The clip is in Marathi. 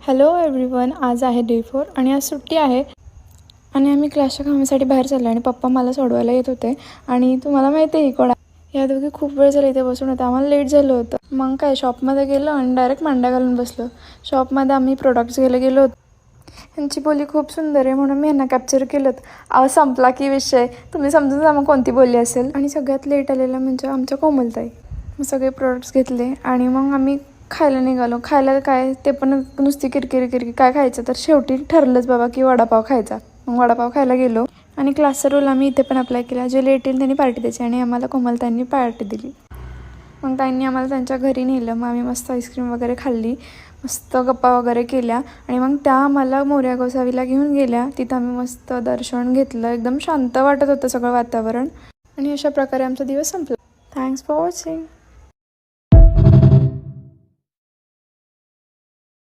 हॅलो एव्हरीवन, आज आहे डे 4 आणि आज सुट्टी आहे आणि आम्ही क्लासच्या कामासाठी बाहेर चाललो आणि पप्पा मला सोडवायला येत होते. आणि तुम्हाला माहिती आहे कोण या दोघी खूप वेळ झाला इथे बसून होते. आम्हाला लेट झालं होतं. मग काय शॉपमध्ये गेलो आणि डायरेक्ट मांड्या घालून बसलो. शॉपमध्ये आम्ही प्रोडक्ट्स घ्यायला गेलो होतो. ह्यांची बोली खूप सुंदर आहे म्हणून मी ह्यांना कॅप्चर केलं. संपला की विषय, तुम्ही समजून जा मग कोणती बोली असेल. आणि सगळ्यात लेट आलेल्या म्हणजे आमच्या कोमलताई. मग सगळे प्रोडक्ट्स घेतले आणि मग आम्ही खायला निघालो. खायला काय ते पण नुसती किरकिरी काय खायचं, तर शेवटी ठरलंच बाबा की वडापाव खायचा. मग वडापाव खायला गेलो आणि क्लासचा रूल आम्ही इथे पण अप्लाय केला. जे लेट येईल त्यांनी पार्टी द्यायची आणि आम्हाला कोमलताईंनी पार्टी दिली. मग ताईंनी आम्हाला त्यांच्या घरी नेलं. मग आम्ही मस्त आईस्क्रीम वगैरे खाल्ली, मस्त गप्पा वगैरे केल्या आणि मग त्या आम्हाला मोरया गोसावीला घेऊन गेल्या. तिथं आम्ही मस्त दर्शन घेतलं. एकदम शांत वाटत होतं सगळं वातावरण आणि अशा प्रकारे आमचा दिवस संपला. Thanks for watching.